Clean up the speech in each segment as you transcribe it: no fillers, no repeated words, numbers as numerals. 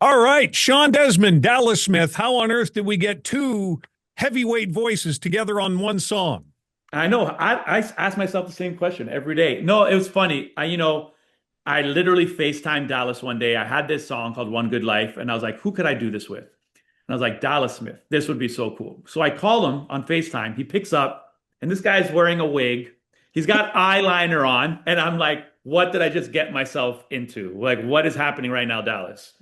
All right, Shawn Desman, Dallas Smith. How on earth did we get two heavyweight voices together on one song? I know. I ask myself the same question every day. No, it was funny. I literally FaceTimed Dallas one day. I had this song called One Good Life, and I was like, who could I do this with? And I was like, Dallas Smith. This would be so cool. So I call him on FaceTime. He picks up, and this guy's wearing a wig. He's got eyeliner on, and I'm like, what did I just get myself into? Like, what is happening right now, Dallas?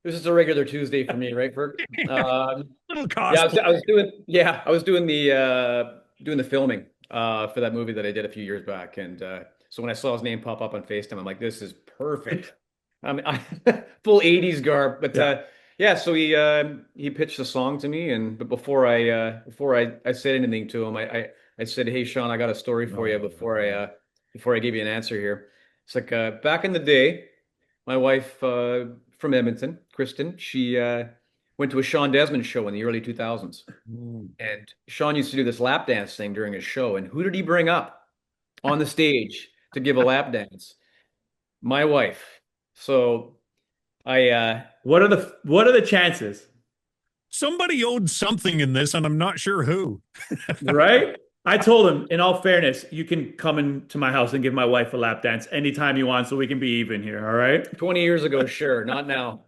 This is a regular Tuesday for me, right, Ferg? Little Yeah, cosplay. I was doing the filming for that movie that I did a few years back, and so when I saw his name pop up on FaceTime, I'm like, this is perfect. Full '80s garb, but Yeah. yeah. So he pitched the song to me, and but before I said anything to him, I said, hey Sean, I got a story for you before I give you an answer here. It's like back in the day. My wife from Edmonton, Kristen, she went to a Shawn Desman show in the early 2000s. Mm. And Shawn used to do this lap dance thing during his show. And who did he bring up on the stage to give a lap dance? My wife. So I What are the chances? Somebody owed something in this, and I'm not sure who. Right? I told him, in all fairness, you can come into my house and give my wife a lap dance anytime you want so we can be even here. All right. 20 years ago, sure, not now.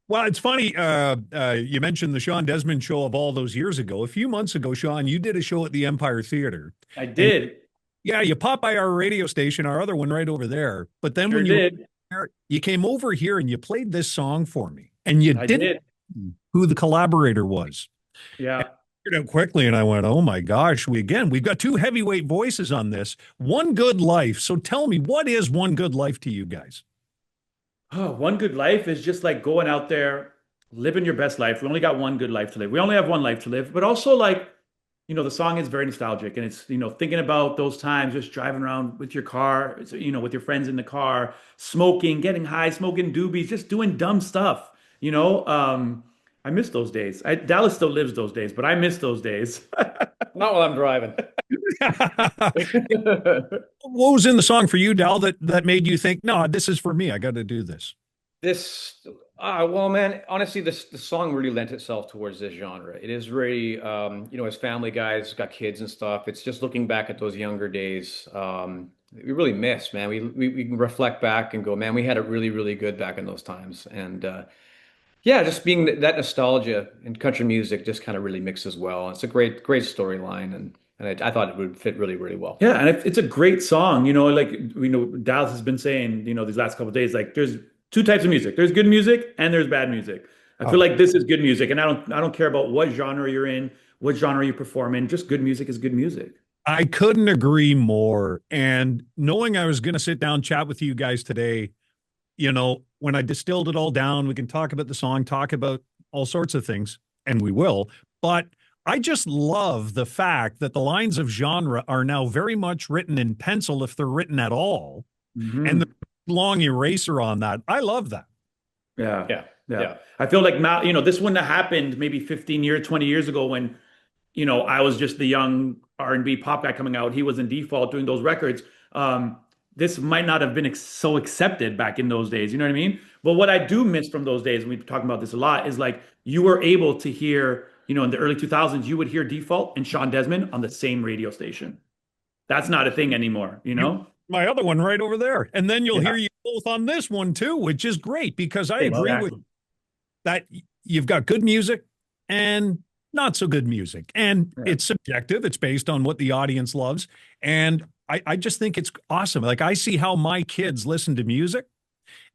Well, it's funny. You mentioned the Shawn Desman show of all those years ago. A few months ago, Sean, you did a show at the Empire Theater. I And did. yeah, you popped by our radio station, our other one right over there. But then Sure when you were did. there, you came over here and you played this song for me. And you I didn't did. know who the collaborator was. And Yeah. I figured out quickly, and I went, "Oh my gosh, we've got two heavyweight voices on this. One Good Life." So tell me, what is One Good Life to you guys? Oh, one good life is just like going out there, living your best life. We only got one good life to live. We only have one life to live, but also like, the song is very nostalgic and it's, thinking about those times just driving around with your car, with your friends in the car, smoking, getting high, smoking doobies, just doing dumb stuff. I miss those days. Dallas still lives those days, but I miss those days. Not while I'm driving. What was in the song for you, Dal, that made you think, no, this is for me. I got to do this. This, well, man, honestly, the song really lent itself towards this genre. It is really, as family guys, got kids and stuff. It's just looking back at those younger days. We really miss, man. We can reflect back and go, man, we had it really, really good back in those times. And yeah, just being that nostalgia in country music just kind of really mixes well. It's a great, great storyline, and I thought it would fit really, really well. Yeah, and it's a great song. Like Dallas has been saying, these last couple of days, like there's two types of music. There's good music and there's bad music. I feel Oh, like this is good music, and I don't care about what genre you're in, what genre you perform in. Just good music is good music. I couldn't agree more. And knowing I was going to sit down, chat with you guys today, when I distilled it all down, we can talk about the song, talk about all sorts of things, and we will. But I just love the fact that the lines of genre are now very much written in pencil, if they're written at all, and the Hmm. long eraser on that. I love that. Yeah, Yeah, yeah. yeah. I feel like now, this wouldn't have happened maybe 15 years, 20 years ago when, I was just the young R&B pop guy coming out. He was in default doing those records. This might not have been so accepted back in those days. You know what I mean? But what I do miss from those days, and we've talked about this a lot, is like you were able to hear, in the early 2000s, you would hear Default and Shawn Desman on the same radio station. That's not a thing anymore, you You, know? my other one right over there. And then you'll Yeah, hear you both on this one too, which is great because I agree with exactly. that. You've got good music and not so good music. And Yeah. it's subjective, it's based on what the audience loves. And I just think it's awesome. Like I see how my kids listen to music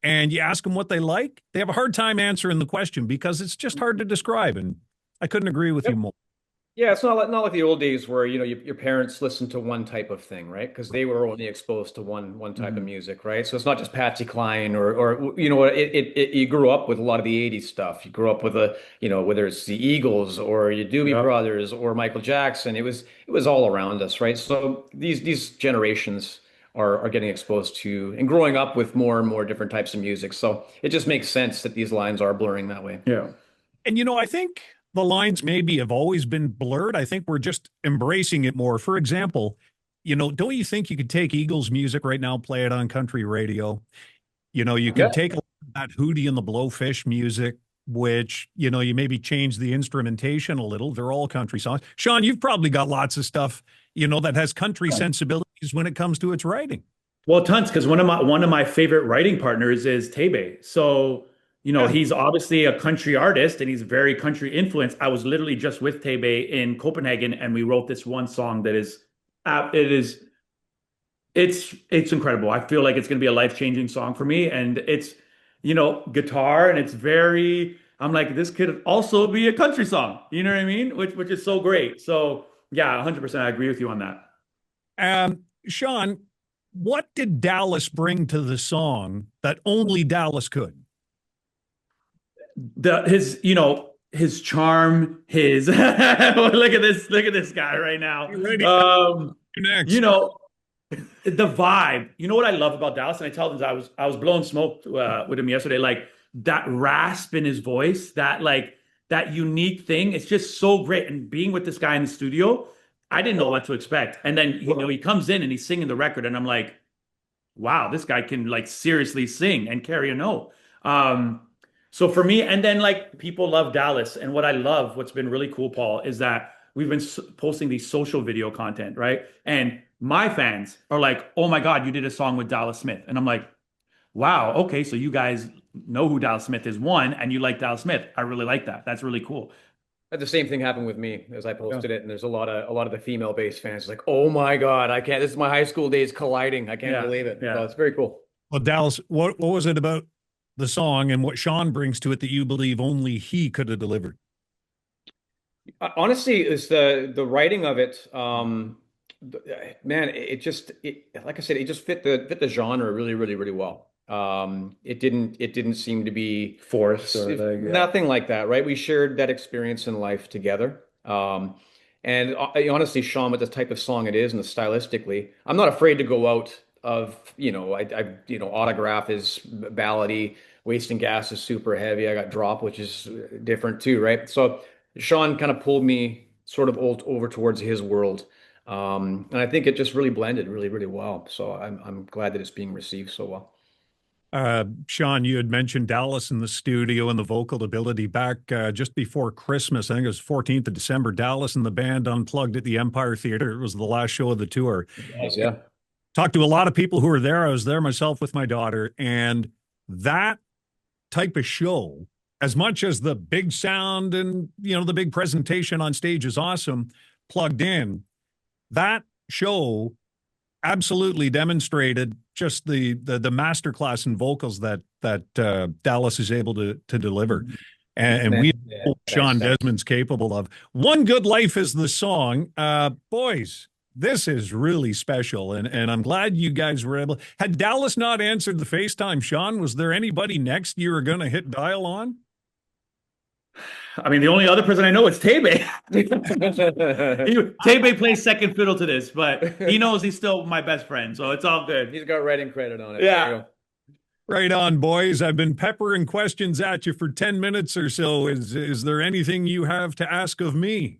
and you ask them what they like, they have a hard time answering the question because it's just hard to describe. And I couldn't agree with you Yep. more. Yeah, it's not like the old days where your parents listened to one type of thing, right? Because they were only exposed to one type of Mhm. music, right? So it's not just Patsy Cline or you grew up with a lot of the '80s stuff. You grew up with whether it's the Eagles or your Doobie Yeah. Brothers or Michael Jackson. It was all around us, right? So these generations are getting exposed to and growing up with more and more different types of music. So it just makes sense that these lines are blurring that way. Yeah. And I think the lines maybe have always been blurred. I think we're just embracing it more. For example, don't you think you could take Eagles music right now, play it on country radio? You Yeah. could take a that Hootie and the Blowfish music, which, you know, you maybe change the instrumentation a little. They're all country songs. Shawn, you've probably got lots of stuff, you know, that has country sensibilities when it comes to its writing. Well, tons, because one of my favorite writing partners is Tebe. So, Yeah. he's obviously a country artist and he's very country influenced. I was literally just with Tebe in Copenhagen and we wrote this one song that is it is it's incredible. I feel like it's going to be a life-changing song for me and it's guitar and it's very I'm like this could also be a country song. You know what I mean? Which is so great. So, yeah, 100% I agree with you on that. Shawn, what did Dallas bring to the song that only Dallas could? His charm, his look at this guy right now. You ready? Next. The vibe. You know what I love about Dallas, and I tell them I was blowing smoke with him yesterday. Like that rasp in his voice, that unique thing. It's just so great. And being with this guy in the studio, I didn't know what to expect. And then he comes in and he's singing the record, and I'm like, wow, this guy can like seriously sing and carry a note. So for me, and then like people love Dallas, and what's been really cool, Paul, is that we've been posting these social video content, right? And my fans are like, "Oh my God, you did a song with Dallas Smith," and I'm like, "Wow, okay, so you guys know who Dallas Smith is, one, and you like Dallas Smith. I really like that. That's really cool." The same thing happened with me as I posted it, and there's a lot of the female-based fans like, "Oh my God, I can't! This is my high school days colliding. I can't believe it." Yeah. So it's very cool. Well, Dallas, what was it about the song and what Shawn brings to it that you believe only he could have delivered? Honestly, it's the writing of it. Man, like I said, it just fit the genre really, really, really well. It didn't seem to be Forced or nothing like that, right? We shared that experience in life together. And honestly, Shawn, with the type of song it is and the stylistically, I'm not afraid to go out of, Autograph is ballady, Wasting Gas is super heavy. I got Drop, which is different too, right? So Shawn kind of pulled me sort of over towards his world. And I think it just really blended really, really well. So I'm glad that it's being received so well. Shawn, you had mentioned Dallas in the studio and the vocal ability back just before Christmas. I think it was 14th of December. Dallas and the band unplugged at the Empire Theater. It was the last show of the tour. Yes, yeah. Talked to a lot of people who were there. I was there myself with my daughter, and that type of show, as much as the big sound and the big presentation on stage is awesome, plugged in, that show absolutely demonstrated just the masterclass in vocals that Dallas is able to deliver, and we know Shawn Desman's capable of. One Good Life is the song. Boys, this is really special, and I'm glad you guys were able. Had Dallas not answered the FaceTime, Shawn, was there anybody next you were going to hit dial on? I mean, the only other person I know is Tebe. Tebe plays second fiddle to this, but he knows he's still my best friend, so it's all good. He's got writing credit on it. Yeah. Right on, boys. I've been peppering questions at you for 10 minutes or so. Is there anything you have to ask of me?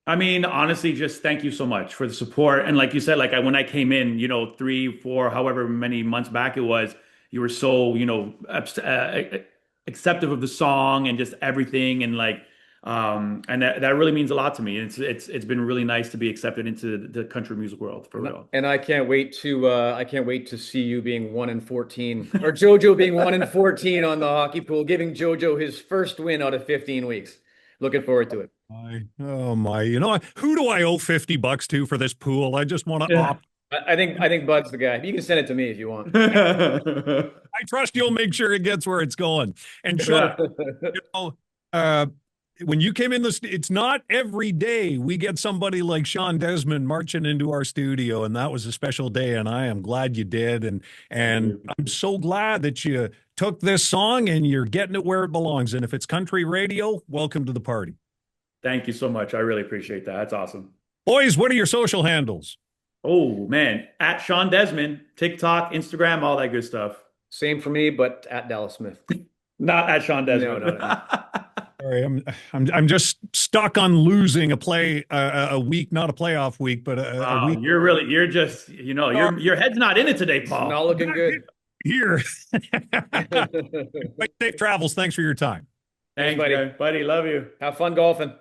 I mean, honestly, just thank you so much for the support. And like you said, when I came in, 3, 4, however many months back it was, you were so, acceptive of the song and just everything. And and that really means a lot to me. It's been really nice to be accepted into the country music world for real. And I can't wait to see you being 1-14 or JoJo being 1-14 on the hockey pool, giving JoJo his first win out of 15 weeks. Looking forward to it. Oh my! Who do I owe $50 to for this pool? I just want to opt. I think Bud's the guy. You can send it to me if you want. I trust you'll make sure it gets where it's going. And Shawn, when you came in it's not every day we get somebody like Shawn Desman marching into our studio, and that was a special day, and I am glad you did. And I'm so glad that you took this song and you're getting it where it belongs. And if it's country radio, welcome to the party. Thank you so much. I really appreciate that. That's awesome. Boys, what are your social handles? Oh man, at Shawn Desman, TikTok, Instagram, all that good stuff. Same for me, but at Dallas Smith. Not at Shawn Desman. No. Sorry, I'm just stuck on losing a week, not a playoff week, but a week. You're just your head's not in it today, Paul. It's not looking good. Here. Safe travels. Thanks for your time. Thanks, Thanks, buddy. buddy. Love you. Have fun golfing.